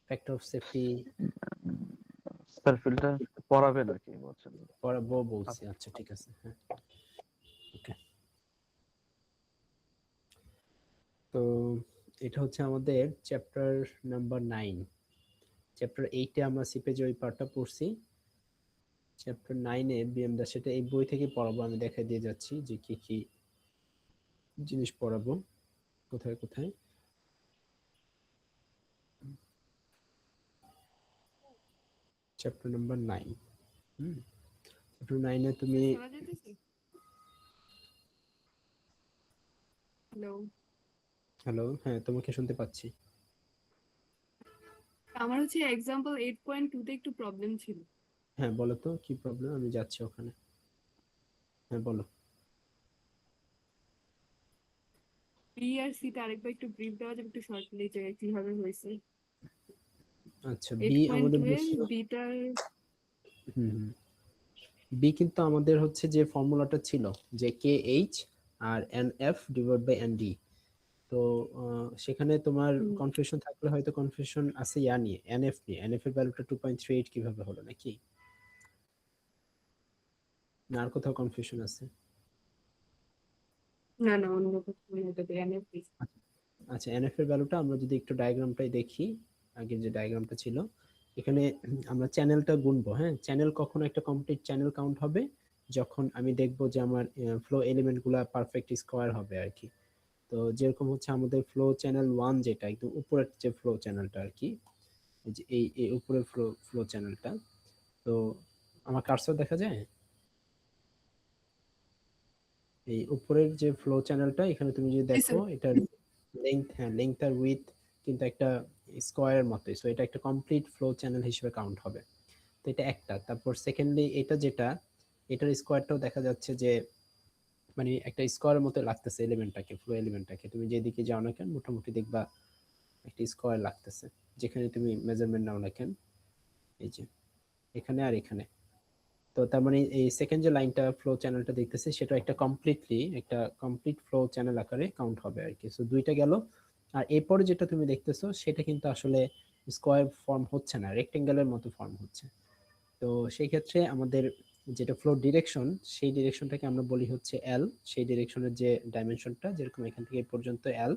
Factor of safety sir filter পড়াবে নাকি বলছেন? পড়াবো বলছি। আচ্ছা ঠিক আছে, হ্যাঁ ওকে। তো এটা হচ্ছে আমাদের চ্যাপ্টার নাম্বার 9। চ্যাপ্টার 8-এ আমরা সিপেজ ওই পার্টটা পড়ছি। চ্যাপ্টার 9-এ বিএমডা সেটা এই বই থেকে পড়াবো, আমি দেখাই দিয়ে যাচ্ছি যে কি কি জিনিস পড়াবো কোথায় কোথায়। Chapter number 9। চ্যাপ্টার 9-এ তুমি শোনা যাইতেছে? হ্যালো, হ্যালো, হ্যাঁ তোমাকে শুনতে পাচ্ছি। আমার হচ্ছে এক্সাম্পল 8.2 তে একটু প্রবলেম ছিল। হ্যাঁ বলো তো কি প্রবলেম, আমি যাচ্ছি ওখানে। হ্যাঁ বলো। বি আর সি তে আরেকবার একটু ব্রিফ দেওয়া যাবে একটু শর্টলি যে কিভাবে হয়েছে। আচ্ছা বি আমাদের 8.2 এ বলছিল, বিটার হুম, বি কিন্তু আমাদের হচ্ছে যে ফর্মুলাটা ছিল যে কে এইচ আর n f divide by n d. তো সেখানে তোমার কনফিউশন থাকলে হয়তো কনফিউশন আছে ইয়া নিয়ে, এনএফ নিয়ে। এনএফ এর ভ্যালুটা 2.38 কিভাবে হলো, নাকি না আর কোথাও কনফিউশন আছে? না না অন্য কিছু এটা দিয়ে এনএফপি। আচ্ছা এনএফ এর ভ্যালুটা আমরা যদি একটু ডায়াগ্রামটাই দেখি, আগে যে ডায়াগ্রামটা ছিল এখানে আমরা চ্যানেলটা গুনবো। হ্যাঁ, চ্যানেল কখনো একটা কমপ্লিট চ্যানেল কাউন্ট হবে যখন আমি দেখবো যে আমার ফ্লো এলিমেন্ট গুলা পারফেক্ট স্কোয়ার হবে আর কি। তো যেরকম হচ্ছে আমাদের ফ্লো চ্যানেল 1 যেটা একদম উপরের যে ফ্লো চ্যানেলটা আর কি, এই যে এই উপরের ফ্লো ফ্লো চ্যানেলটা। তো আমার কার্সর দেখা যায় এই উপরের যে ফ্লো চ্যানেলটা, এখানে তুমি যদি জি দেখো স্যার। এটার লেংথ, হ্যাঁ লেংথ আর উইথ কিন্তু একটা স্কোয়ারের মতোই, সো এটা একটা কমপ্লিট ফ্লো চ্যানেল হিসেবে কাউন্ট হবে। তো এটা একটা। তারপর সেকেন্ডলি এটা যেটা, এটার স্কোয়ারটাও দেখা যাচ্ছে যে মানে একটা স্কোয়ারের মতো লাগতেছে এলিমেন্টটাকে, ফ্লো এলিমেন্টটাকে তুমি যেদিকে যাও না কেন মোটামুটি দেখবা একটা স্কোয়ার লাগতেছে যেখানে তুমি মেজারমেন্ট নাও না কেন। এই যে এখানে আর এখানে। তো তার মানে এই সেকেন্ড যে লাইনটা ফ্লো চ্যানেলটা দেখতেছে সেটা একটা কমপ্লিটলি একটা কমপ্লিট ফ্লো চ্যানেল আকারে কাউন্ট হবে আর কি। সো দুইটা গেল। আর এরপরে যেটা তুমি দেখতেছো সেটা কিন্তু আসলে স্কোয়ার ফর্ম হচ্ছে না, রেক্টেঙ্গেলের মতো ফর্ম হচ্ছে। তো সেই ক্ষেত্রে আমাদের যেটা ফ্লো ডিরেকশন, সেই ডিরেকশনটাকে আমরা বলি হচ্ছে এল। সেই ডিরেকশনের যে ডাইমেনশনটা যেরকম এখান থেকে এই পর্যন্ত এল,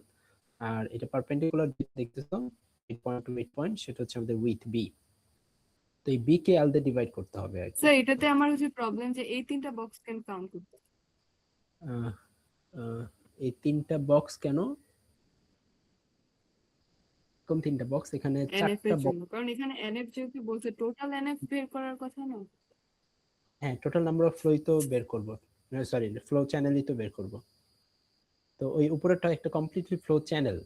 আর এটা পারপেন্ডিকুলার দেখতেছো 8 পয়েন্ট টু 8 পয়েন্ট, সেটা হচ্ছে আমাদের উইথ বি। তো এই বি কে এল দিয়ে ডিভাইড করতে হবে আর কি। স্যার এটাতে আমার হচ্ছে প্রবলেম যে এই তিনটা বক্স কেন কাউন্ট করতে আহ, আহ, এই তিনটা বক্স কেন, কোন তিনটা বক্স? এখানে এনএফ চারটা এর জন্য, বক্স। কারণ এখানে এনএফ যেহেতু বলছে টোটাল এনএফ বের করার কথা না। হ্যাঁ টোটাল নাম্বার অফ ফ্লোই তো বের করবো, সরি ফ্লো চ্যানেলই তো বের করব। তো ওই উপরেরটা একটা কমপ্লিটলি ফ্লো চ্যানেল।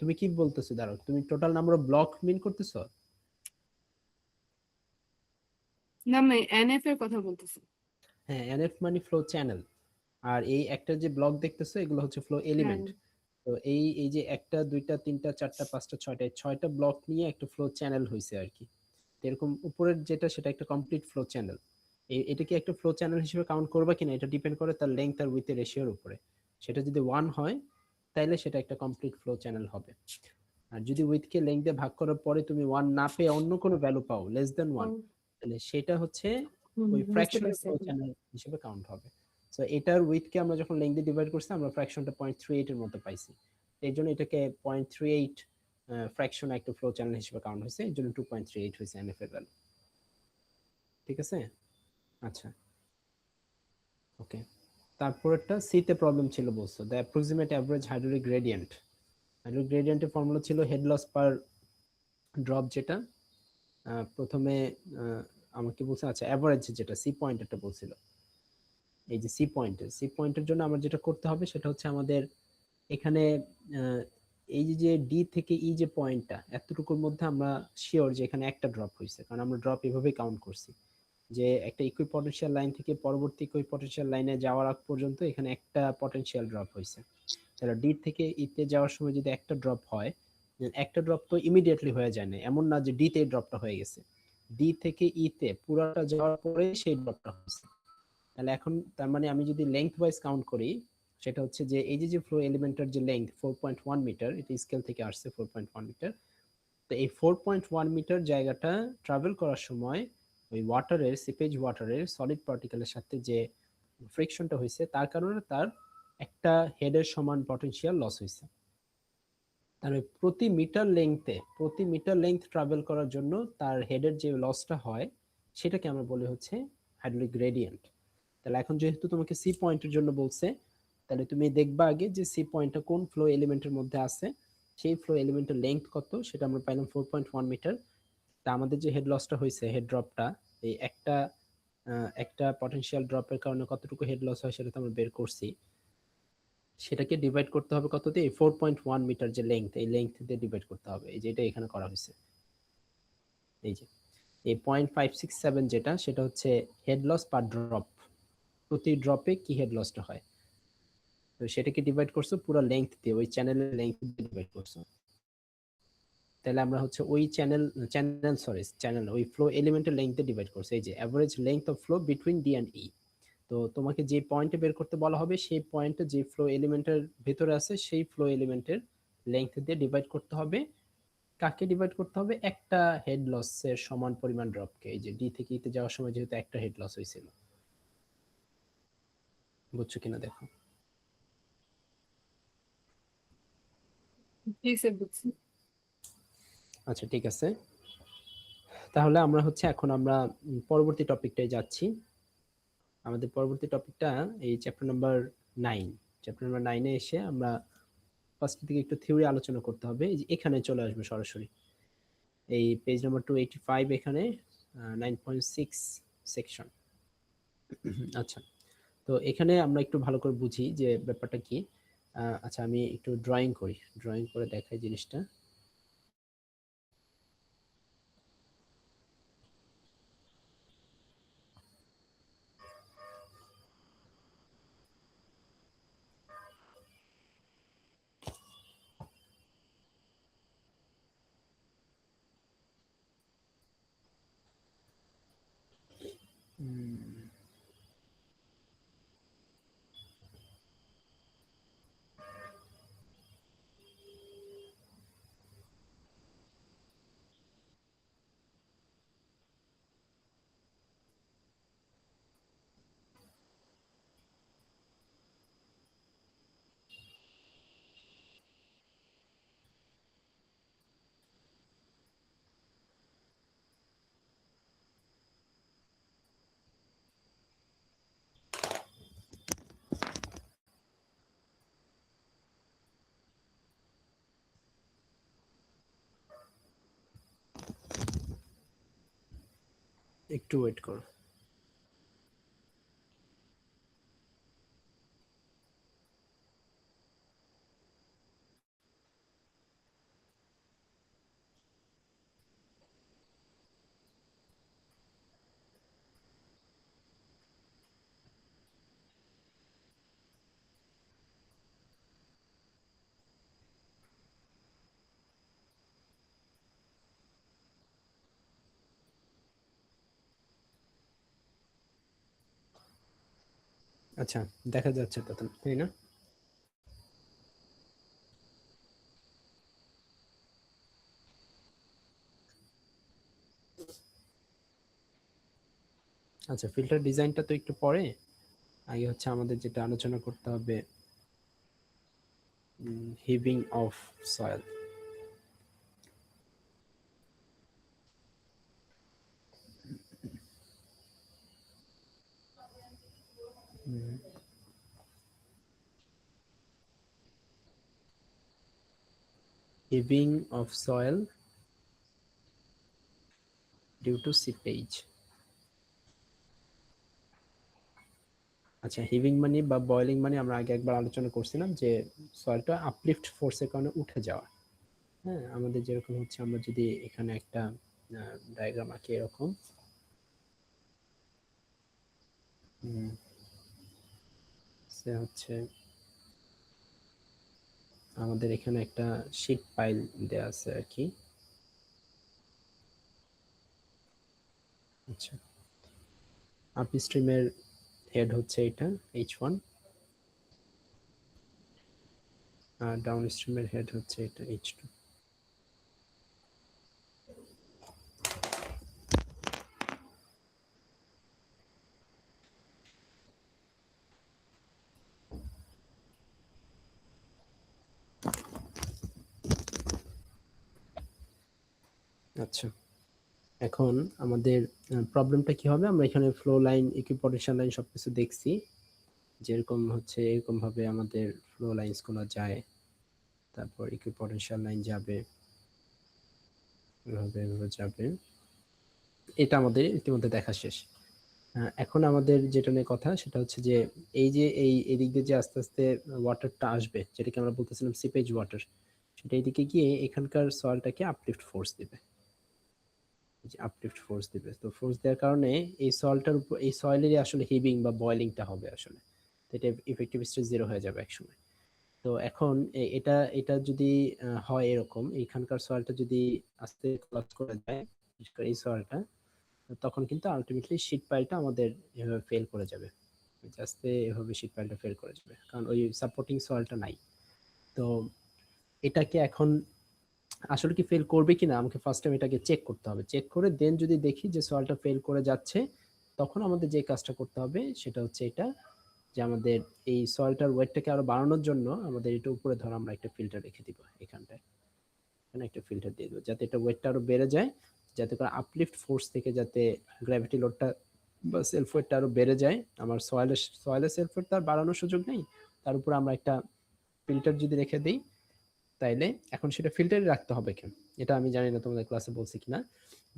তুমি কি বলতেছো, দাঁড়াও, তুমি টোটাল নাম্বার অফ ব্লক মিন করতেছো? না আমি এনএফ এর কথা বলতেছি। হ্যাঁ এনএফ মানে ফ্লো চ্যানেল। আর এই একটা যে ব্লক দেখতেছো এগুলো হচ্ছে ফ্লো হ্যাঁ এলিমেন্ট। তো এই এই যে একটা দুইটা তিনটা চারটা পাঁচটা ছয়টা, এই ছয়টা ব্লক নিয়ে একটা ফ্লো চ্যানেল হয়েছে আর কি। তো এরকম উপরের যেটা সেটা একটা কমপ্লিট ফ্লো চ্যানেল। এটা কি একটা ফ্লো চ্যানেল হিসেবে কাউন্ট করবা কিনা এটা ডিপেন্ড করে তার লেংথ আর উইথ এর রেশিওর উপরে। সেটা যদি 1 হয় তাহলে সেটা একটা কমপ্লিট ফ্লো চ্যানেল হবে। আর যদি উইথ কে লেংথ দিয়ে ভাগ করার পরে তুমি 1 না পেয়ে অন্য কোনো ভ্যালু পাও লেস দেন ও, 1, তাহলে সেটা হচ্ছে ওই বুঝতে ফ্র্যাকশনাল পারছি ফ্লো এখন। চ্যানেল হিসেবে কাউন্ট হবে। সো এটার উইথ কে আমরা যখন লেংথ দিয়ে ডিভাইড করছি আমরা ফ্র্যাকশনটা 0.38 এর মতো পাইছি। এই জন্য এটাকে 0.38 ফ্র্যাকশন একটা ফ্লো চ্যানেল হিসেবে কাউন্ট হয়েছে, এই জন্য 2.38 হয়েছে এনএফ এর ভ্যালু। ঠিক আছে, আচ্ছা ওকে। তারপরেরটা সি তে প্রবলেম ছিল বলছো, the approximate average hydraulic gradient. Hydraulic গ্রেডিয়েন্টের ফর্মুলা ছিল হেড লস পার ড্রপ, যেটা প্রথমে আমাকে বলছে, আচ্ছা অ্যাভারেজ যেটা সি পয়েন্টেরটা বলছিল। এই যে সি পয়েন্টের জন্য আমার যেটা করতে হবে সেটা হচ্ছে আমাদের এখানে আহ, এই যে ডি থেকে ই যে পয়েন্টটা এতটুকুর মধ্যে আমরা শিওর যে এখানে একটা ড্রপ হয়েছে, কারণ আমরা ড্রপ এভাবেই কাউন্ট করছি যে একটা ইকুইপটেনশিয়াল লাইন থেকে পরবর্তী ইকুইপটেনশিয়াল লাইনে যাওয়ার আগ পর্যন্ত এখানে একটা পটেনশিয়াল ড্রপ হয়েছে। তাহলে ডি থেকে ইতে যাওয়ার সময় যদি একটা ড্রপ হয়, একটা ড্রপ তো ইমিডিয়েটলি হয়ে যায় না, এমন না যে ডি তে ড্রপটা হয়ে গেছে, ডি থেকে ইতে পুরাটা যাওয়ার পরে সেই ড্রপটা হয়েছে। তাহলে এখন তার মানে আমি যদি লেংথ ওয়াইজ কাউন্ট করি, সেটা হচ্ছে যে এই যে ফ্লো এলিমেন্টের যে লেংথ 4.1 মিটার, এটা স্কেল থেকে আসছে 4.1 মিটার। তো তো এই 4.1 মিটার জায়গাটা ট্রাভেল করার সময় ওই ওয়াটারের সিপেজ ওয়াটারের সলিড পার্টিকেলের সাথে যে ফ্রিকশনটা হয়েছে তার কারণে তার একটা হেডের সমান পটেনশিয়াল লস হয়েছে। তাহলে প্রতি মিটার লেংথ ট্রাভেল করার জন্য তার হেডের যে লসটা হয় সেটাকে আমরা বলি হচ্ছে হাইড্রোলিক গ্রেডিয়েন্ট। তাহলে এখন যেহেতু তোমাকে সি পয়েন্টের জন্য বলছে, তাহলে তুমি দেখবা আগে যে সি পয়েন্টটা কোন ফ্লো এলিমেন্টের মধ্যে আছে, সেই ফ্লো এলিমেন্টের লেংথ কত সেটা আমরা পাইলাম 4.1 মিটার। তা আমাদের যে হেড লসটা হয়েছে, হেড ড্রপটা, এই একটা পটেনশিয়াল ড্রপের কারণে কতটুকু হেড লস হয় সেটা তো আমরা বের করছি। সেটাকে ডিভাইড করতে হবে কত দিয়ে, 4.1 মিটার যে লেংথ, এই লেংথ দিয়ে ডিভাইড করতে হবে। এই যে এটা এখানে করা হয়েছে, এই যে এই 0.567 যেটা, সেটা হচ্ছে হেড লস পার ড্রপ, প্রতি ড্রপে কি হেড লসটা হয়। তো সেটাকে ডিভাইড করছো পুরো লেংথ দিয়ে, ওই চ্যানেলের লেংথ দিয়ে ডিভাইড করছো। তাহলে আমরা হচ্ছে ওই চ্যানেল ওই ফ্লো এলিমেন্টের লেংথ দিয়ে ডিভাইড করছি। এই যে average length of flow between D and E. তো তোমাকে যে পয়েন্টে বের করতে বলা হবে, সেই পয়েন্টে যে ফ্লো এলিমেন্টের ভিতরে আছে সেই ফ্লো এলিমেন্টের লেংথ দিয়ে ডিভাইড করতে হবে। কাকে ডিভাইড করতে হবে? একটা হেড লসের সমান পরিমাণ ড্রপকে। এই যে ডি থেকে ইতে যাওয়ার সময় যেহেতু একটা হেড লস হয়েছিল, বুঝছো কিনা দেখো। জি স্যার, বুঝছি। আচ্ছা ঠিক আছে, তাহলে আমরা হচ্ছে এখন আমরা পরবর্তী টপিকটায় যাচ্ছি। আমাদের পরবর্তী টপিকটা এই চ্যাপ্টার নাম্বার 9। চ্যাপ্টার নাম্বার 9 এ এসে আমরা ফার্স্ট দিকে একটু থিওরি আলোচনা করতে হবে। এই যে এখানে চলে আসবে সরাসরি, এই পেজ নাম্বার 285 এখানে 9.6 সেকশন। আচ্ছা, তো এখানে আমরা একটু ভালো করে বুঝি যে ব্যাপারটা কি। আচ্ছা আমি একটু ড্রয়িং করি, ড্রয়িং করে দেখাই জিনিসটা। একটু ওয়েট করো। আচ্ছা, দেখা যাচ্ছে তো, তাই না? আচ্ছা, ফিল্টার ডিজাইনটা তো একটু পরে, আগে হচ্ছে আমাদের যেটা আলোচনা করতে হবে, heaving of soil. Heaving of soil due to seepage. আচ্ছা, হিভিং মানে বা বয়েলিং মানে আমরা আগে একবার আলোচনা করছিলাম যে সয়েলটা আপলিফট ফোর্সের কারণে উঠে যাওয়া। হ্যাঁ, আমাদের যেরকম হচ্ছে, আমরা যদি এখানে একটা ডায়াগ্রাম আঁকি এরকম, সে হচ্ছে আমাদের এখানে একটা শীট পাইল দেয়া আছে আর কি। আচ্ছা, আপ স্ট্রিমের হেড হচ্ছে এটা H1, আর ডাউন স্ট্রিমের হেড হচ্ছে এটা H2। আচ্ছা, এখন আমাদের প্রবলেমটা কি হবে, আমরা এখানে ফ্লো লাইন, ইকুইপোটেনশিয়াল লাইন সবকিছু দেখছি, যেরকম হচ্ছে এরকম ভাবে আমাদের ফ্লো লাইন্স গুলো যায়, তারপর ইকুইপোটেনশিয়াল লাইন যাবে, এভাবে এভাবে যাবে। এটা আমাদের ইতিমধ্যে দেখা শেষ। এখন আমাদের যেটা নিয়ে কথা সেটা হচ্ছে যে এই যে এই এদিক দিয়ে যে আস্তে আস্তে ওয়াটারটা আসবে, যেটাকে আমরা বলতেছিলাম সিপেজ ওয়াটার, সেটা এদিকে গিয়ে এখানকার সয়েলটাকে আপলিফট ফোর্স দিবে, যে আপলিফট ফোর্স দিবে। তো ফোর্স দেওয়ার কারণে এই সয়েলটার উপর, এই সয়েলেরই আসলে হিবিং বা বয়েলিংটা হবে আসলে, তো এটা ইফেক্টিভ স্ট্রেস জিরো হয়ে যাবে একসময়। তো এখন এটা এটা যদি হয় এরকম, এইখানকার সয়েলটা যদি আস্তে কোলাপস করে যায়, বিশেষ করে এই সয়েলটা, তখন কিন্তু আলটিমেটলি শীট পাইলটা আমাদের এভাবে ফেল করে যাবে, আস্তে এভাবে শীট পাইলটা ফেল করে যাবে, কারণ ওই সাপোর্টিং সয়েলটা নাই। তো এটাকে এখন আসলে কি ফেল করবে কিনা আমাকে ফার্স্ট টাইম এটাকে চেক করতে হবে, চেক করে দেন যদি দেখি যে সয়েলটা ফেল করে যাচ্ছে, তখন আমাদের যে কাজটা করতে হবে সেটা হচ্ছে এটা, যে আমাদের এই সয়েলটার ওয়েটটাকে আরো বাড়ানোর জন্য আমাদের এটা উপরে ধর আমরা একটা ফিল্টার রেখে দিব এখানটায়, এখানে একটা ফিল্টার দিয়ে দেবো যাতে এটা ওয়েটটা আরো বেড়ে যায়, যাতে করে আপলিফট ফোর্স থেকে যাতে গ্র্যাভিটি লোডটা বা সেলফ ওয়েটটা আরো বেড়ে যায়। আমার সয়েলের সেলফ ওয়েট তার বাড়ানোর সুযোগ নেই, তার উপর আমরা একটা ফিল্টার যদি রেখে দিই, তাইলে এখন সেটা ফিল্টারে রাখতে হবে কেন, এটা আমি জানি না তোমাদের ক্লাসে বলছি কিনা,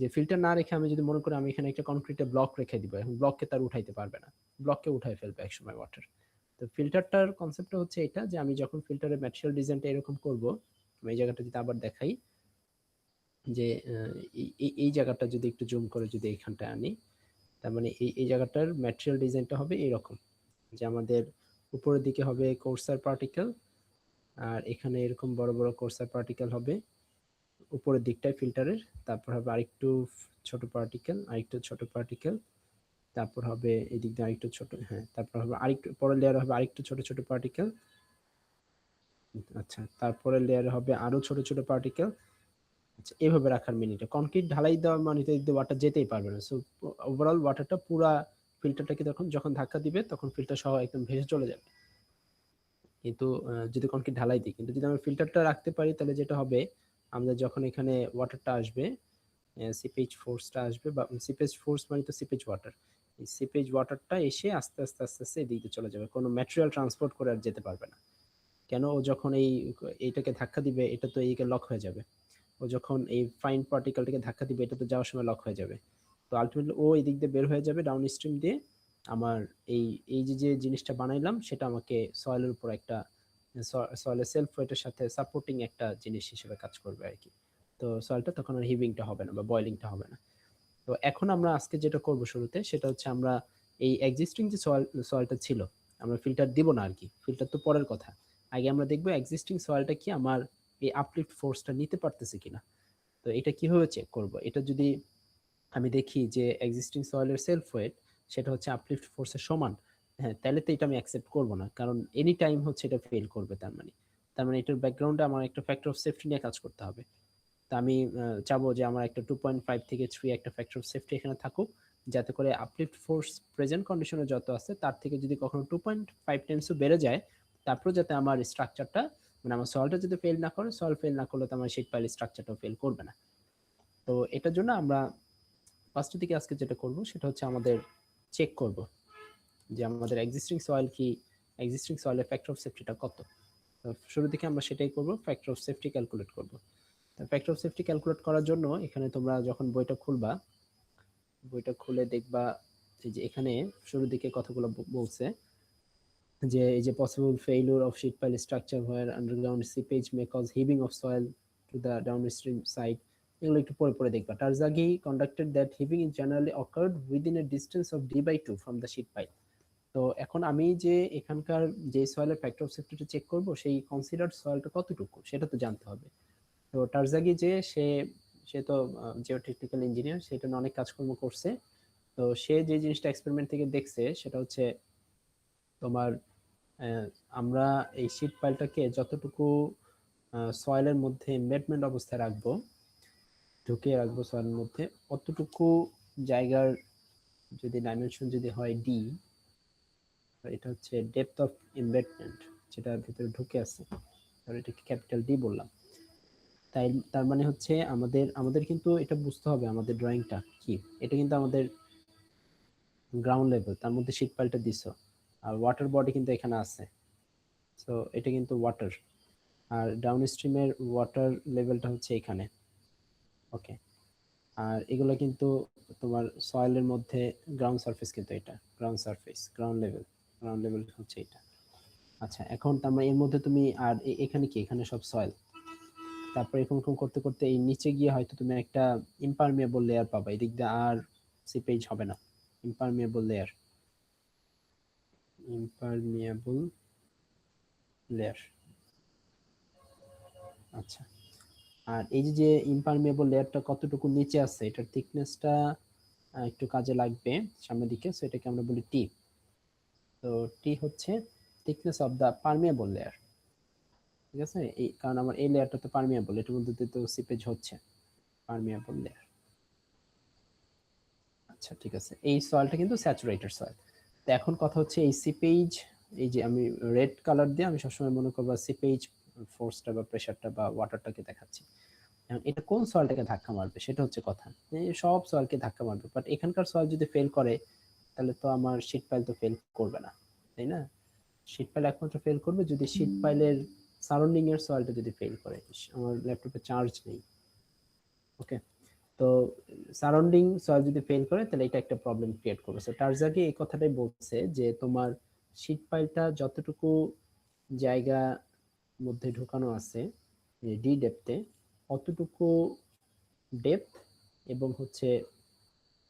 যে ফিল্টার না রেখে আমি যদি মনে করি আমি এখানে একটা কনক্রিটের ব্লক রেখে দিব, এখন ব্লককে তার উঠাইতে পারবে না, ব্লককে উঠাই ফেলবে একসময় ওয়াটার। তো ফিল্টারটার কনসেপ্টটা হচ্ছে এটা, যে আমি যখন ফিল্টারের ম্যাটেরিয়াল ডিজাইনটা এরকম করব, আমি এই জায়গাটা যদি আবার দেখাই, যে এই জায়গাটা যদি একটু জুম করে যদি এখানটা আনি, তার মানে এই জায়গাটার ম্যাটেরিয়াল ডিজাইনটা হবে এরকম, যে আমাদের উপরের দিকে হবে কোর্সার পার্টিকেল, আর এখানে এরকম বড় বড় কোর্সার পার্টিকেল হবে উপরের দিকটায় ফিল্টারের, তারপর হবে আরেকটু ছোট পার্টিকেল, আরেকটু ছোট পার্টিকেল, তারপর হবে এই দিক দিয়ে আরেকটু ছোট, হ্যাঁ, তারপর হবে আরেকটু পরের লেয়ার হবে আরেকটু ছোট ছোট পার্টিকেল, আচ্ছা, তারপরের লেয়ারে হবে আরো ছোট ছোট পার্টিকেল। আচ্ছা, এভাবে রাখার মিনিটে কনক্রিট ঢালাই দেওয়া মানে তো ওয়াটার যেতেই পারবে না, সো ওভারঅল ওয়াটারটা পুরা ফিল্টারটাকে যখন যখন ধাক্কা দিবে তখন ফিল্টার সহ একদম ভেসে চলে যাবে। কিন্তু যদি কনক্রিট ঢালাই দিই, কিন্তু যদি আমরা ফিল্টারটা রাখতে পারি তাহলে যেটা হবে, আমরা যখন এখানে ওয়াটারটা আসবে, সিপেজ ফোর্সটা আসবে, বা সিপেজ ফোর্স মানে তো সিপেজ ওয়াটার, এই সিপেজ ওয়াটারটা এসে আস্তে আস্তে আস্তে আস্তে এদিকে চলে যাবে, কোনো ম্যাটেরিয়াল ট্রান্সপোর্ট করে আর যেতে পারবে না। কেন, ও যখন এইটাকে ধাক্কা দিবে এটা তো এইদিকে লক হয়ে যাবে, ও যখন এই ফাইন পার্টিকেলটাকে ধাক্কা দিবে এটা তো যাওয়ার সময় লক হয়ে যাবে, তো আলটিমেটলি ও এই দিক দিয়ে বের হয়ে যাবে ডাউন স্ট্রিম দিয়ে, আমার এই এই যে যে জিনিসটা বানাইলাম সেটা আমাকে সয়েলের উপর একটা, সয়েলের সেলফ ওয়েটের সাথে সাপোর্টিং একটা জিনিস হিসেবে কাজ করবে আর কি। তো সয়েলটা তখন আর হিভিংটা হবে না বা বয়েলিংটা হবে না। তো এখন আমরা আজকে যেটা করব শুরুতে সেটা হচ্ছে আমরা এই এক্সিস্টিং যে সয়েলটা ছিল, আমরা ফিল্টার দিব না আর কি, ফিল্টার তো পরের কথা, আগে আমরা দেখবো এক্সিস্টিং সয়েলটা কি আমার এই আপলিফট ফোর্সটা নিতে পারতেছে কিনা। তো এটা কিভাবে চেক করব, এটা যদি আমি দেখি যে এক্সিস্টিং সয়েলের সেলফ ওয়েট সেটা হচ্ছে আপলিফট ফোর্সের সমান, হ্যাঁ, তাহলে তো এটা আমি অ্যাকসেপ্ট করব না, কারণ এনি টাইম হচ্ছে এটা ফেল করবে, তার মানে এটার ব্যাকগ্রাউন্ডে আমার একটা ফ্যাক্টর অফ সেফটি নিয়ে কাজ করতে হবে। তা আমি চাবো যে আমার একটা 2.5 থেকে 3 একটা ফ্যাক্টর অফ সেফটি এখানে থাকুক, যাতে করে আপলিফট ফোর্স প্রেজেন্ট কন্ডিশনে যত আছে তার থেকে যদি কখনো 2.5 টাইমসও বেড়ে যায়, তারপর যাতে আমার স্ট্রাকচারটা, মানে আমার সয়েলটা যদি ফেল না করে, সয়েল ফেল না করলে তো আমার শীট পাইল স্ট্রাকচারটাও ফেল করবে না। তো এটার জন্য আমরা ফার্স্টের দিকে আজকে যেটা করব সেটা হচ্ছে আমাদের চেক করব যে আমাদের এক্সিস্টিং সয়েল কি, এক্সিস্টিং সয়েলের ফ্যাক্টর অফ সেফটিটা কত। তো শুরু থেকে আমরা সেটাই করব, ফ্যাক্টর অফ সেফটি ক্যালকুলেট করব। ফ্যাক্টর অফ সেফটি ক্যালকুলেট করার জন্য এখানে তোমরা যখন বইটা খুলবা, বইটা খুলে দেখবা যে এখানে শুরুর দিকে কথাগুলো বলছে, যে এই যে possible failure of sheet pile structure where underground seepage may cause heaving of soil to the downstream side, এগুলো একটু পরে পরে দেখবা। Terzaghi conducted that heaving is generally occurred within a distance of d/2 from the sheet pile. তো এখন আমি যে এখানকার যে সয়েলের ফ্যাক্টর অফ সেফটিটা চেক করব, সেই কনসিডার্ড সয়েলটা কতটুকু সেটা তো জানতে হবে। তো টারজাগি যে সে সে তো জিওটেকনিক্যাল ইঞ্জিনিয়ার, সেটা নিয়ে অনেক কাজকর্ম করছে। তো সে যে জিনিসটা এক্সপেরিমেন্ট থেকে দেখছে সেটা হচ্ছে তোমার আহ, আমরা এই শীট পাইলটাকে যতটুকু সয়েলের মধ্যে এমবেডমেন্ট অবস্থায় রাখবো, ঢুকিয়ে রাখবো সয়েলের মধ্যে, অতটুকু জায়গার যদি ডাইমেনশন যদি হয় ডি, এটা হচ্ছে ডেপথ অফ এমবেডমেন্ট, যেটা ভিতরে ঢুকে আছে, আর এটাকে ক্যাপিটাল ডি বললাম। তার মানে হচ্ছে আমাদের কিন্তু এটা বুঝতে হবে আমাদের ড্রয়িংটা কি। এটা কিন্তু আমাদের গ্রাউন্ড লেভেল, তার মধ্যে শীট পাইলটা দিছো, আর ওয়াটার বডি কিন্তু এখানে আছে। সো এটা কিন্তু ওয়াটার, আর ডাউন স্ট্রিমের ওয়াটার লেভেলটা হচ্ছে এখানে। ওকে, আর এগুলো কিন্তু তোমার সয়েলের মধ্যে গ্রাউন্ড সারফেস, কিন্তু এটা গ্রাউন্ড সারফেস, গ্রাউন্ড লেভেল হচ্ছে এটা। আচ্ছা, এখন তার মানে এর মধ্যে তুমি আর এখানে কি, এখানে সব সয়েল। তারপর এরকম এরকম করতে করতে এই নিচে গিয়ে হয়তো তুমি একটা ইম্পারমিয়েবল লেয়ার পাবা, এদিক দিয়ে আর সিপেজ হবে না। Impermeable layer, impermeable layer. আচ্ছা, আর এই যে ইম্পারমিয়েবল লেয়ারটা কতটুকু নিচে আছে, এটার থিকনেসটা একটু কাজে লাগবে সামনের দিকে। সো এটাকে আমরা বলি টি। তো টি হচ্ছে thickness of the permeable layer. ঠিক আছে, এই কারণ আমার এই লেয়ারটা তো পারমিয়েবল, এটার মধ্যে তো সিপেজ হচ্ছে, পারমিয়েবল লেয়ার। আচ্ছা ঠিক আছে, এই সয়েলটা কিন্তু স্যাচুরেটেড সয়েল। তো এখন কথা হচ্ছে এই সিপেজ, এই যে আমি রেড কালার দিয়ে আমি সবসময় মনে করবো সিপেজ ফোর্সটা বা প্রেশারটা বা ওয়াটারটাকে দেখাচ্ছি। এখন এটা কোন সয়েলটাকে ধাক্কা মারবে সেটা হচ্ছে কথা। সব সয়েলকে ধাক্কা মারবে, বাট এখানকার সয়েল যদি ফেল করে তাহলে তো আমার শীট পাইল তো ফেল করবে না, তাই না? শীট পাইল একমাত্র ফেল করবে যদি শীট পাইলের সারাউন্ডিং এর সয়েলটা যদি ফেল করে। আমার ল্যাপটপে চার্জ নেই। ওকে, তো সারাউন্ডিং সয়েল যদি ফেল করে তাহলে এটা একটা প্রবলেম ক্রিয়েট করবে। সো টার্জাগি এই কথাটাই বলছে যে তোমার শীট পাইলটা যতটুকু জায়গা মধ্যে ঢুকানো আছে ডি ডেপথে, অতটুকু ডেপথ এবং হচ্ছে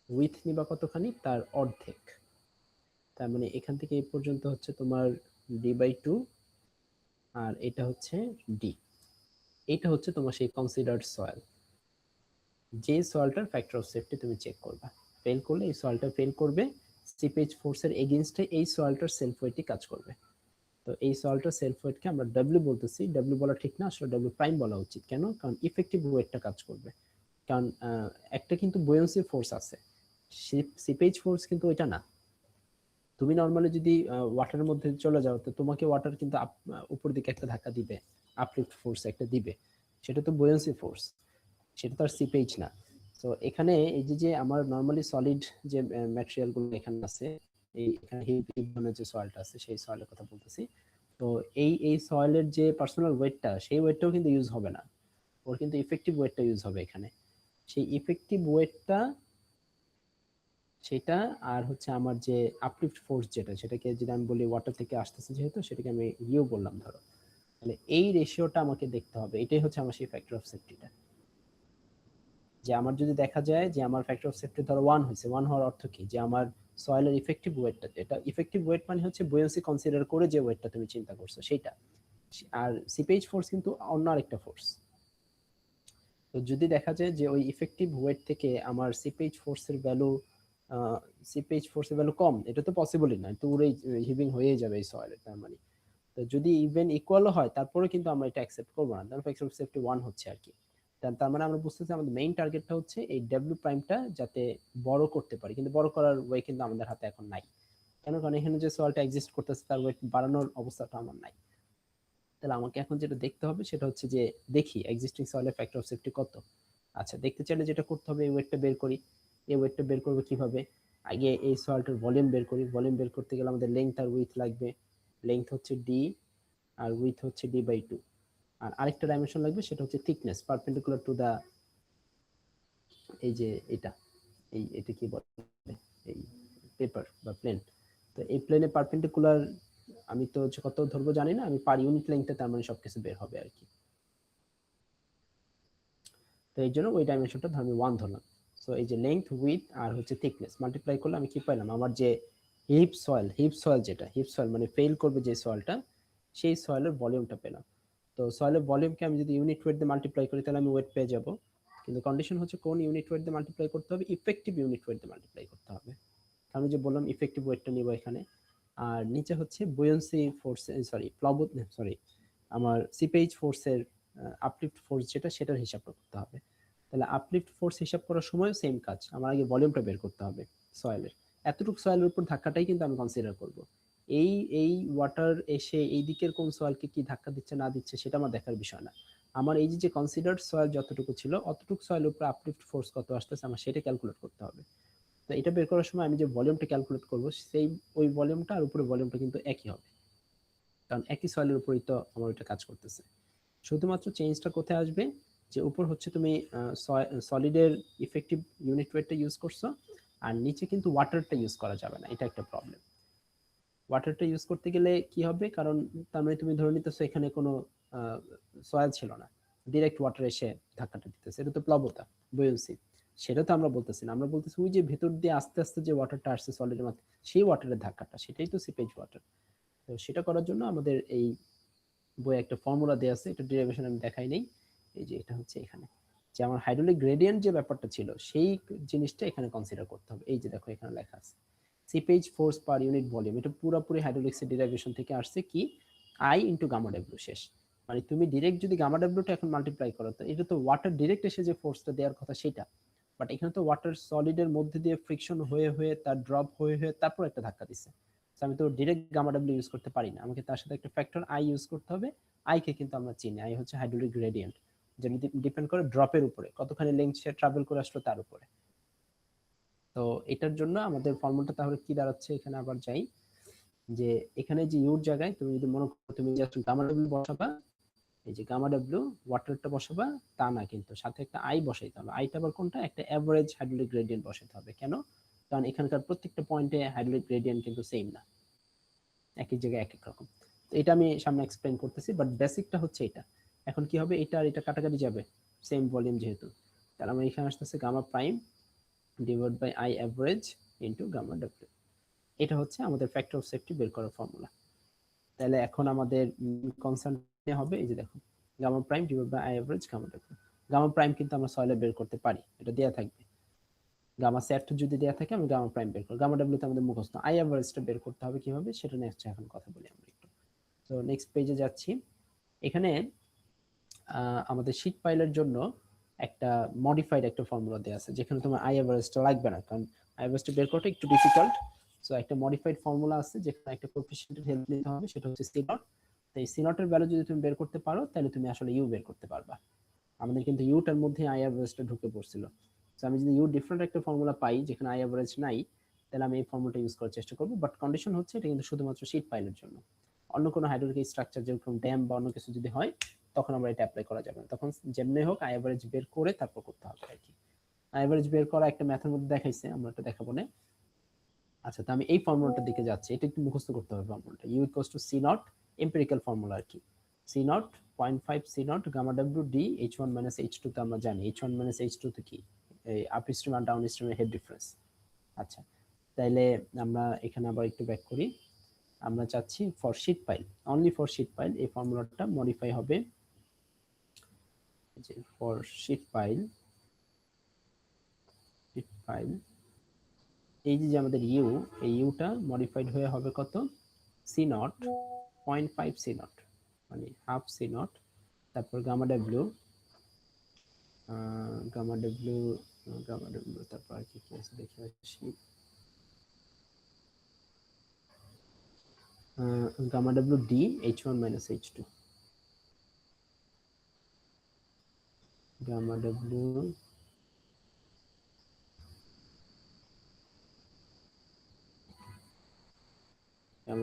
উইথ নিবা কতখানি, তার অর্ধেক। তার মানে এখান থেকে এই পর্যন্ত হচ্ছে তোমার d/2, আর এটা হচ্ছে ডি। এটা হচ্ছে তোমার সেই কনসিডার্ড সয়েল, যে সয়েলটার ফ্যাক্টর অফ সেফটি তুমি চেক করবা। ফেল করলে এই সয়েলটা ফেল করবে, সিপেজ ফোর্সের এগেইনস্টে এই সয়েলটার সেলফ ওয়েটই কাজ করবে। তো এই সয়েলটার সেলফ ওয়েটকে আমরা ডাব্লিউ বলতেছি। ডাব্লিউ বলা ঠিক না, আসলে ডাব্লিউ প্রাইম বলা উচিত। কেন? কারণ ইফেক্টিভ ওয়েটটা কাজ করবে। কারণ একটা কিন্তু বুয়ান্সি ফোর্স আছে, সিপেজ ফোর্স কিন্তু ওইটা না। তুমি নর্মালি যদি ওয়াটারের মধ্যে চলে যাও তো তোমাকে ওয়াটার কিন্তু উপর দিকে একটা ধাক্কা দিবে, আপলিফট ফোর্স একটা দিবে, সেটা তো বুয়ান্সি ফোর্স, সেটা তো আর সিপেজ না। তো এখানে এই যে আমার নর্মালি সলিড যে ম্যাটেরিয়াল গুলো এখানে আছে, এই এখানে হিপ ধরনের যে সয়েলটা আছে সেই সয়েলের কথা বলতেছি। তো এই সয়েলের যে পার্সোনাল ওয়েটটা, সেই ওয়েটটাও কিন্তু ইউজ হবে না, ওর কিন্তু ইফেক্টিভ ওয়েটটা ইউজ হবে এখানে। সেই ইফেক্টিভ ওয়েটটা সেটা, আর হচ্ছে আমার যে আপলিফট ফোর্স যেটা, সেটাকে যদি আমি বলি ওয়াটার থেকে আসতেছে যেহেতু, সেটাকে আমি ইউ বললাম ধরো, তাহলে এই রেশিওটা আমাকে দেখতে হবে। এটাই হচ্ছে আমার সেই ফ্যাক্টর অফ সেফটিটা। যে আমার যদি দেখা যায় যে আমার ফ্যাক্টর অফ সেফটি ধরো 1 হয়েছে, 1 হওয়ার অর্থ কি, যে আমার সয়েলের ইফেক্টিভ ওয়েটটা, এটা ইফেক্টিভ ওয়েট মানে হচ্ছে বুয়ান্সি কনসিডার করে যে ওয়েটটা তুমি চিন্তা করছো সেটা। আর সিপেজ ফোর্স কিন্তু অন্য আরেকটা ফোর্স। তো যদি দেখা যায় যে ওই ইফেক্টিভ ওয়েট থেকে আমার সিপেজ ফোর্সের ভ্যালু কম, এটা তো পসিবলই না, তো উড়ে হিভিং হয়ে যাবে এই সয়েলের। তার মানে তো যদি ইভেন ইকুয়ালও হয় তারপরে কিন্তু আমরা এটা অ্যাকসেপ্ট করবো না, তার ফ্যাক্টর অফ সেফটি 1 হচ্ছে আর কি। তার মানে আমরা বুঝতেছি আমাদের মেইন টার্গেটটা হচ্ছে এই ডব্লিউ প্রাইমটা যাতে বড় করতে পারি, কিন্তু বড় করার ওয়ে কিন্তু আমাদের হাতে এখন নাই। কেন? কারণ এখানে যে সয়েলটা এক্সিস্ট করতেছে তার ওয়েট বাড়ানোর অবস্থাটা আমার নাই। তাহলে আমাকে এখন যেটা দেখতে হবে সেটা হচ্ছে যে দেখি এক্সিস্টিং সয়েলের ফ্যাক্টর অফ সেফটি কত। আচ্ছা, দেখতে চাইলে যেটা করতে হবে, এই ওয়েটটা বের করি। এই ওয়েটটা বের করবো কিভাবে? আগে এই সয়েলটার ভলিউম বের করি। ভলিউম বের করতে গেলে আমাদের লেংথ আর উইথ লাগবে। লেংথ হচ্ছে ডি, আর উইথ হচ্ছে d/2। আর আরেকটা ডাইমেনশন লাগবে, সেটা হচ্ছে থিকনেস পারপেন্ডিকুলার টু দা, এই যে এটা কি বলে, এই পেপার বা প্লেন। তো এই প্লেনে পারপেন্ডিকুলার আমি তো হচ্ছে কত ধরবো জানি না, আমি পার ইউনিট লেংথে তার মানে সবকিছু বের হবে আর কি। তো এই জন্য ওই ডাইমেনশনটা আমি 1 ধরলাম। সো এই যে লেংথ, উইথ আর হচ্ছে থিকনেস মাল্টিপ্লাই করলে আমি কি পাইলাম, আমার যে হিপ সয়েল মানে ফেল করবে যে সয়েলটা, সেই সয়েলের ভলিউমটা পেলাম। তো সয়েলের ভলিউমকে আমি যদি ইউনিট ওয়েট দিয়ে মাল্টিপ্লাই করি তাহলে আমি ওয়েট পেয়ে যাব। কিন্তু কন্ডিশন হচ্ছে কোন ইউনিট ওয়েট দিয়ে মাল্টিপ্লাই করতে হবে, ইফেক্টিভ ইউনিট ওয়েট দিয়ে মাল্টিপ্লাই করতে হবে। আমি যে বললাম ইফেক্টিভ ওয়েটটা নিব এখানে। আর নিচে হচ্ছে বুয়ান্সি ফোর্স, সরি আমার সিপেজ ফোর্সের আপলিফট ফোর্স যেটা, সেটার হিসাবটা করতে হবে। তাহলে আপলিফট ফোর্স হিসাব করার সময় সেম কাজ, আমার আগে ভলিউমটা বের করতে হবে সয়েলের। এতটুকু সয়েলের উপর ধাক্কাটাই কিন্তু আমি কনসিডার করব। এই এই ওয়াটার এসে এই দিকের কোন সয়েলকে কি ধাক্কা দিচ্ছে না দিচ্ছে সেটা আমার দেখার বিষয় না। আমার এই যে কনসিডার্ড সয়েল যতটুকু ছিল অতটুকু সয়েলের উপরে আপলিফট ফোর্স কত আসতেছে আমার সেটা ক্যালকুলেট করতে হবে। তো এটা বের করার সময় আমি যে ভলিউমটা ক্যালকুলেট করব সেই ওই ভলিউমটা আর উপরে ভলিউমটা কিন্তু একই হবে, কারণ একই সয়েলের উপরেই তো আমার ওইটা কাজ করতেছে। শুধুমাত্র চেঞ্জটা কোথায় আসবে, যে উপর হচ্ছে তুমি সলিডের ইফেক্টিভ ইউনিট ওয়েটটা ইউজ করছো, আর নিচে কিন্তু ওয়াটারটা ইউজ করা যাবে না, এটা একটা প্রবলেম। ওয়াটারটা ইউজ করতে গেলে কি হবে, কারণ তার মানে তুমি ধরে নিতেছো এখানে কোনো সয়েল ছিল না, ডিরেক্ট ওয়াটার এসে ধাক্কাটা দিতেছে, এটা তো প্লাবতা, বুয়েন্সি। সেটা তো আমরা বলতেছি না, আমরা বলতেছি ওই যে ভেতর দিয়ে আস্তে আস্তে যে ওয়াটারটা আসছে সলিডের মাঝে, সেই ওয়াটারের ধাক্কাটা, সেটাই তো সিপেজ ওয়াটার। তো সেটা করার জন্য আমাদের এই বইয়ে একটা ফর্মুলা দেওয়া আছে, এটা ডেরিভেশন আমি দেখাই নেই। এই যে এটা হচ্ছে এখানে, যে আমার হাইড্রোলিক গ্রেডিয়েন্ট যে ব্যাপারটা ছিল সেই জিনিসটা এখানে কনসিডার করতে হবে। এই যে দেখো এখানে লেখা আছে seepage force per unit volume, এটা পুরোপুরি হাইড্রোলিক্সের ডেরিভেশন থেকে আসছে কি আই ইন্টু গামা ডাব্লিউ শেষ। মানে তুমি ডিরেক্ট যদি গামা ডাব্লিউটা এখন মাল্টিপ্লাই করো, তো এটা তো ওয়াটার ডিরেক্ট এসে যে ফোর্সটা দেওয়ার কথা সেটা, বাট এখানে তো ওয়াটার সলিডের মধ্যে দিয়ে ফ্রিকশন হয়ে হয়ে তার ড্রপ হয়ে হয়ে তারপর একটা ধাক্কা দিচ্ছে। আমি তো ডিরেক্ট গামা ডাব্লিউ ইউজ করতে পারি না, আমাকে তার সাথে একটা ফ্যাক্টর আই ইউজ করতে হবে। আই কে কিন্তু আমরা চিনি, আই হচ্ছে হাইড্রোলিক গ্রেডিয়েন্ট, যেটা ডিপেন্ড করে ড্রপের উপরে, কতখানি লেন্থ সে ট্রাভেল করে আসলো তার উপরে। তো এটার জন্য আমাদের ফর্মুলাটা তাহলে কি দাঁড়াচ্ছে, এখানে আবার যাই, যে এখানে যে ইউর জায়গায় তুমি যদি মনে করো তুমি জাস্ট গামা ডাব্লিউ বসাবা, এই যে গামা ডাব্লিউ ওয়াটারটা বসাবা, তা না, কিন্তু সাথে একটা আই বসাইতে হবে। আইটা আবার কোনটা, একটা অ্যাভারেজ হাইড্রোলিক গ্রেডিয়েন্ট বসাতে হবে। কেন, কারণ এখানকার প্রত্যেকটা পয়েন্টে হাইড্রোলিক গ্রেডিয়েন্ট কিন্তু সেম না, একই জায়গায় এক এক রকম। তো এটা আমি সামনে এক্সপ্লেইন করতেছি, বাট বেসিকটা হচ্ছে এটা। এখন কি হবে, এটা আর এটা কাটাকাটি যাবে, সেম ভলিউম যেহেতু, তাহলে আমার এখানে আসতেছে gamma prime divide by i average into gamma ডাব্লিউ। এটা হচ্ছে আমাদের ফ্যাক্টর অফ সেফটি বের করার ফর্মুলা। তাহলে এখন আমাদের কনসার্ন হবে এই যে দেখো gamma prime divide by i average gamma W. Gamma prime কিন্তু আমরা সয়েলে বের করতে পারি, এটা দেয়া থাকবে। গামা সেট যদি দেয়া থাকে আমি গামা প্রাইম বের করব, গামা ডাব্লিউ তে আমাদের মুখস্থ। আই অ্যাভারেজটা বের করতে হবে কিভাবে সেটা নেক্সট এখন কথা বলি আমরা একটু। তো নেক্সট পেজে যাচ্ছি। এখানে আমাদের শীট পাইলের জন্য একটা মডিফাইড একটা ফর্মুলা দেওয়া আছে, যেখানে তোমার আই অ্যাভারেজটা লাগবে না, কারণ আই অ্যাভারেজটা বের করতে একটু ডিফিকাল্ট। সো একটা মডিফাইড ফর্মুলা আছে যেখানে একটা কোএফিসিয়েন্টের হেল্প নিতে হবে, সেটা হচ্ছে সি নট। তো এই সি নটের ভ্যালু যদি তুমি বের করতে পারো তাহলে তুমি আসলে ইউ বের করতে পারবা। আমাদের কিন্তু ইউটার মধ্যে আই অ্যাভারেজটা ঢুকে পড়ছিল। সো আমি যদি ইউ ডিফারেন্ট একটা ফর্মুলা পাই যেখানে আই অ্যাভারেজ নাই, তাহলে আমি এই ফর্মুলাটা ইউজ করার চেষ্টা করব, বাট কন্ডিশন হচ্ছে এটা কিন্তু শুধুমাত্র শীট পাইলের জন্য। অন্য কোনো হাইড্রোলিক স্ট্রাকচার যেরকম ড্যাম বা অন্য কিছু যদি হয় তখন আমরা এটা অ্যাপ্লাই করা যাবে না, তখন যেমনি হোক আই অ্যাভারেজ বের করে তারপর করতে হবে আর কি। আই অ্যাভারেজ বের করা একটা ম্যাথের মধ্যে দেখাইছে, আমরা এটা দেখাবো না। আচ্ছা, তো আমি এই ফর্মুলাটার দিকে যাচ্ছি, এটা একটু মুখস্থ করতে হবে ফর্মুলাটা। U equals to C naught, empirical formula আর কি। C naught 0.5 C naught gamma W D H one minus H two, তো আমরা জানি H one minus H two তো কি, এই আপ স্ট্রিম আর ডাউন স্ট্রিমের হেড ডিফারেন্স। আচ্ছা, তাইলে আমরা এখানে আবার একটু ব্যাক করি। আমরা চাচ্ছি for sheet pile, only for sheet pile এই ফর্মুলাটা মডিফাই হবে, যে ফর শীট পাইল এই যে আমাদের ইউ, এই ইউটা মডিফাইড হয়ে হবে কত, সি নট 0.5 সি নট, মানে হাফ সি নট, তারপর gamma W, gamma W gamma W তারপর আর কি আছে দেখে আসি, gamma W D H one minus H two, gamma W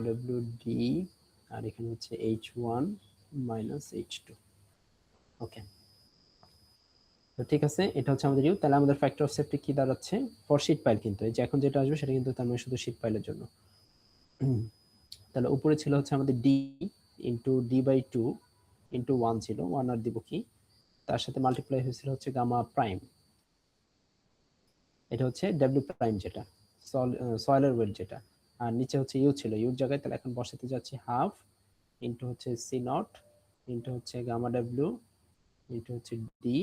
W D, আর এখানে হচ্ছে H one minus H two. Okay, তো ঠিক আছে, এটা হচ্ছে আমাদের ইউ। তাহলে আমাদের ফ্যাক্টর অফ সেফটি কি দাঁড়াচ্ছে ফর শীট পাইল, কিন্তু এই যে এখন যেটা আসবে সেটা কিন্তু তার মানে শুধু শীট পাইলের জন্য। তাহলে উপরে ছিল হচ্ছে আমাদের d into d by two into one ছিল, ওয়ান আর দিব কি, তার সাথে মাল্টিপ্লাই হয়েছিল হচ্ছে গামা প্রাইম, এটা হচ্ছে ডাব্লিউ প্রাইম যেটা সয়েলের ওয়েট যেটা, আর নিচে হচ্ছে ইউ ছিল, ইউর জায়গায় তাহলে এখন বসাতে যাচ্ছি হাফ ইন্টু হচ্ছে সি নট ইন্টু হচ্ছে গামা ডাব্লিউ ইন্টু হচ্ছে ডি,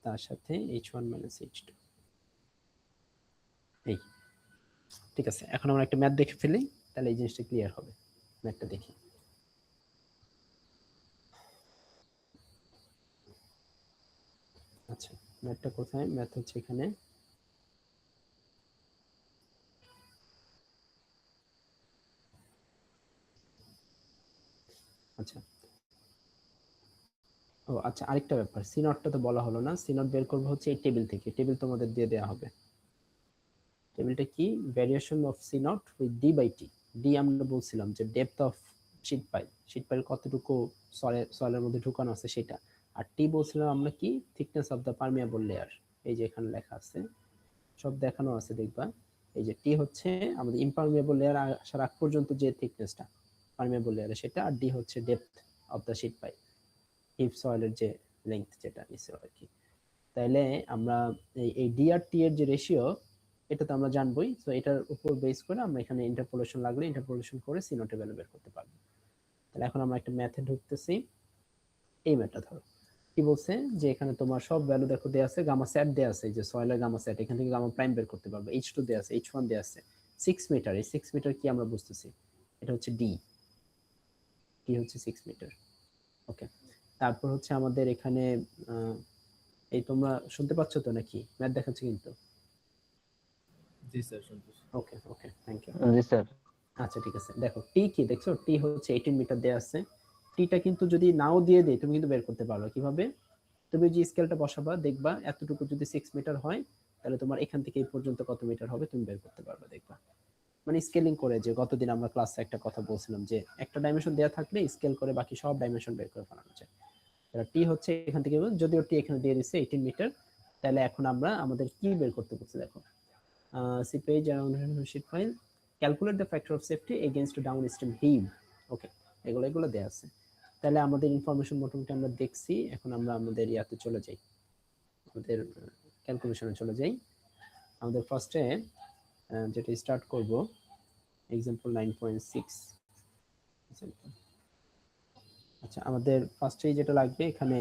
তার সাথে h one minus H two. এই ঠিক আছে, এখন আমরা একটা ম্যাথ দেখে ফেলি, তাহলে এই জিনিসটা ক্লিয়ার হবে। ম্যাথটা দেখি। আচ্ছা, ম্যাথটা কোথায়, ম্যাথ হচ্ছে এখানে। আচ্ছা, ও আচ্ছা, আরেকটা ব্যাপার, সি নটটা তো বলা হলো না। সি নট বের করবো হচ্ছে এই টেবিল থেকে। টেবিল তোমাদের দিয়ে দেওয়া হবে। টেবিলটা কি? Variation of c not with d by t. D আমরা বলছিলাম যে depth of sheet pile, sheet pile কতটুকু সয়েলের মধ্যে ঢুকানো আছে সেটা। আর টি বলছিলাম আমরা কি? Thickness of the permeable layer. এই যে এখানে লেখা আছে, সব দেখানো আছে দেখবা। এই যে টি হচ্ছে আমাদের ইমপারমিয়াবল লেয়ার আসার আগ পর্যন্ত যে থিকনেসটা পারমিয়াবল লেয়ারে সেটা, আর ডি হচ্ছে depth of the sheet pile, heave সয়েলের যে লেংথ যেটা নিচে আর কি। তাইলে আমরা এই ডি আর টি এর যে রেশিও, এটা তো আমরা জানবই। তো এটার উপর বেস করে আমরা এখানে ইন্টারপোলেশন লাগলে ইন্টারপোলেশন করে সি নোটের ভ্যালু বের করতে পারবো। তাহলে এখন আমরা একটা ম্যাথে ঢুকতেছি। এই ম্যাথটা ধরো কি বলছে যে এখানে তোমার সব ভ্যালু দেখো দেয়া আছে, গামা সেট দেয়া আছে, যে সয়েলের গামা সেট, এখান থেকে গামা প্রাইম বের করতে পারবো। H2 দেয়া আছে, H1 দেয়া আছে, 6 মিটার। এই 6 মিটার কি আমরা বুঝতেছি, এটা হচ্ছে ডি। ডি হচ্ছে 6 মিটার। ওকে, তারপর হচ্ছে আমাদের এখানে এই তোমরা শুনতে পাচ্ছ তো নাকি? ম্যাথ দেখাচ্ছে কিন্তু। জি স্যার শুনতেছি। ওকে ওকে, থ্যাংক ইউ। G sir. আচ্ছা ঠিক আছে, দেখো টি কি দেখছো, টি হচ্ছে 18 মিটার দেয়া আছে। টিটা কিন্তু যদি নাও দিয়ে দেই তুমি কিন্তু বের করতে পারবে কিভাবে। তুমি যে স্কেলটা বসাবা দেখবা এতটুকু যদি 6 মিটার হয়, তাহলে তোমার এখান থেকে এই পর্যন্ত কত মিটার হবে তুমি বের করতে পারবে দেখবা। মানে স্কেলিং করে, যে গতদিন আমরা ক্লাসে একটা কথা বলছিলাম যে একটা ডাইমেনশন দেয়া থাকলে স্কেল করে বাকি সব ডাইমেনশন বের করে ফেলানো যায়। তাহলে টি হচ্ছে এখান থেকে, যদিও টি এখানে দিয়ে দিচ্ছে 18 মিটার। তাহলে এখন আমরা আমাদের কি বের করতে বলছি দেখো, see page around sheet file, calculate the factor of safety against downstream heave. ওকে, এগুলো দেয়া আছে। তাহলে আমাদের ইনফরমেশন মোটামুটি আমরা দেখছি। এখন আমরা আমাদের ইয়াতে চলে যাই, আমাদের ক্যালকুলেশনে চলে যাই। আমাদের ফার্স্টে যেটা স্টার্ট করব, এক্সাম্পল 9.6। আচ্ছা, আমাদের ফার্স্টেই যেটা লাগবে এখানে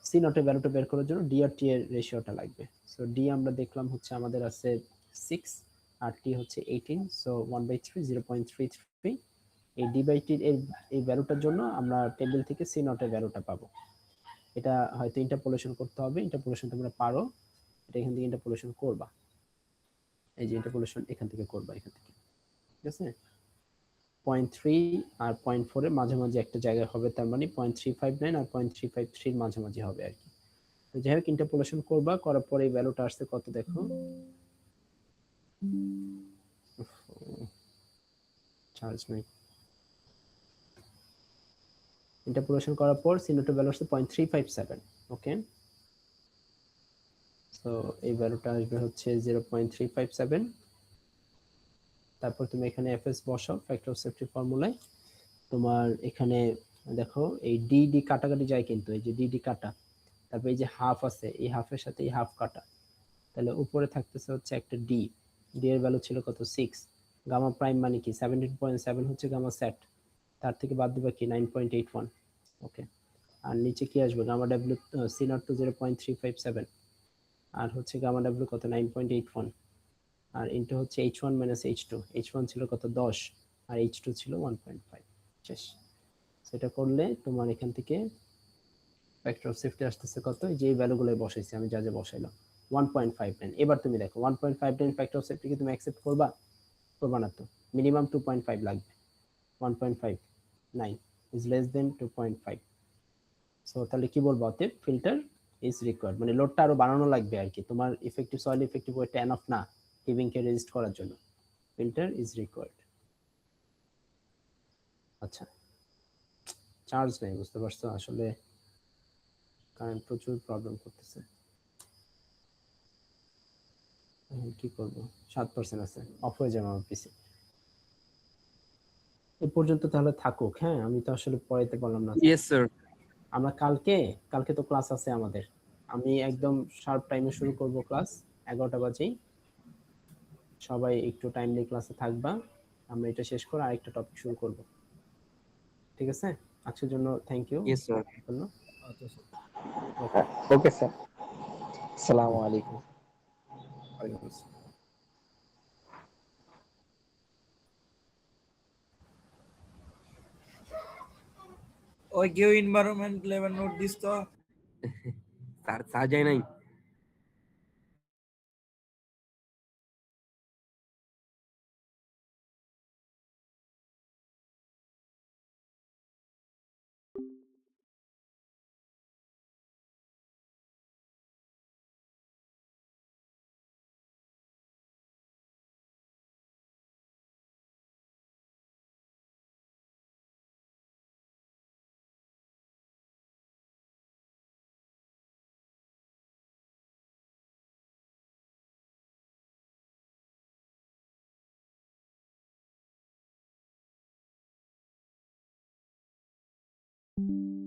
সি নটের ভ্যালুটা বের করার জন্য ডি আর টি এর রেশিওটা লাগবে। সো ডি আমরা দেখলাম হচ্ছে আমাদের আছে 6 আর টি হচ্ছে 18, সো 1/3 0.33। এই ডি বাই টি এর এই ভ্যালুটার জন্য আমরা টেবিল থেকে সি নটের ভ্যালুটা পাবো। এটা হয়তো ইন্টারপোলেশন করতে হবে, ইন্টারপোলেশন তোমরা পারো, এটা এখান থেকে ইন্টারপোলেশন করবা। এই যে ইন্টারপোলেশন এখান থেকে করবা, এখান থেকে, ঠিক আছে। 0.3 আর 0.4 এর মাঝামাঝি একটা জায়গায় হবে, তার মানে 0.359 আর 0.353 এর মাঝামাঝি হবে আর কি। তো যাই হোক, ইন্টারপোলেশন করবা, করার পরে এই ভ্যালুটা আসছে কত দেখো, চার্জ নাই। ইন্টারপোলেশন করার পর সিনোটের ভ্যালু আসছে 0.357। ওকে, তো এই ভ্যালুটা আসবে হচ্ছে 0.357। তারপর তুমি এখানে এফএস বসাও ফ্যাক্টর অফ সেফটি ফর্মুলায়। তোমার এখানে দেখো এই ডি ডি কাটাকাটি যায় কিন্তু, এই যে ডি ডি কাটা, তারপর এই যে হাফ আছে, এই হাফের সাথে এই হাফ কাটা, তাহলে উপরে থাকতেছে হচ্ছে একটা ডি। ডি এর ভ্যালু ছিল কত, 6। গামা প্রাইম মানে কি 17.7 হচ্ছে গামা সেট, তার থেকে বাদ দিবা কি 9.81। ওকে, আর নিচে কি আসবে, গামা ডাব্লিউ সি নট টু 0.357, আর হচ্ছে গামা ডাব্লিউ কত 9.81, আর ইনটু হচ্ছে H1 মাইনাস H2। H1 ছিল কত 10, আর H2 ছিল 1.5। শেষ। সেটা করলে তোমার এখান থেকে ফ্যাক্টর অফ সেফটি আসতেছে কত, যে ভ্যালুগুলো বসাইছি আমি, যা যা বসাইলাম 1.59। এবার তুমি দেখো 1.59 ফ্যাক্টর অফ সেফটি কি তুমি অ্যাকসেপ্ট করবা? করবা না তো, মিনিমাম 2.5 লাগবে। 1.59 ইজ লেস দেন 2.5। সো তাহলে কি বলবো, অতএব ফিল্টার ইজ রিকোয়ার্ড, মানে লোডটা আরো বাড়ানো লাগবে আর কি, তোমার ইফেক্টিভ সয়েল ইফেক্টিভ ওয়েটটা এনাফ না হিভিং কে রেজিস্ট করার জন্য। Filter is required. আচ্ছা, চার্জ নেই, বুঝতে পারছো, আসলে কারেন্ট প্রচুর প্রবলেম করতেছে। কি করব, 7% আছে, অফ হয়ে যাবে আমার পিসি। এ পর্যন্ত তাহলে থাকুক। হ্যাঁ, আমি তো আসলে পড়াইতে পারলাম না। Yes sir. আমরা কালকে, কালকে তো ক্লাস আছে আমাদের। আমি একদম শার্প টাইমে শুরু করব ক্লাস, 11টা বাজেই। সবাই একটু টাইমলি ক্লাসে থাকবা। আমরা এটা শেষ করে আরেকটা টপিক শুরু করব, ঠিক আছে? আজকের জন্য থ্যাংক ইউ। Yes sir. আচ্ছা স্যার। ওকে স্যার, আসসালামু আলাইকুম। ওয়ালাইকুম আসসালাম। ওই কেউ এনভায়রনমেন্ট লেভেল নোট দিস তো। স্যার স্যার যায় নাই। you.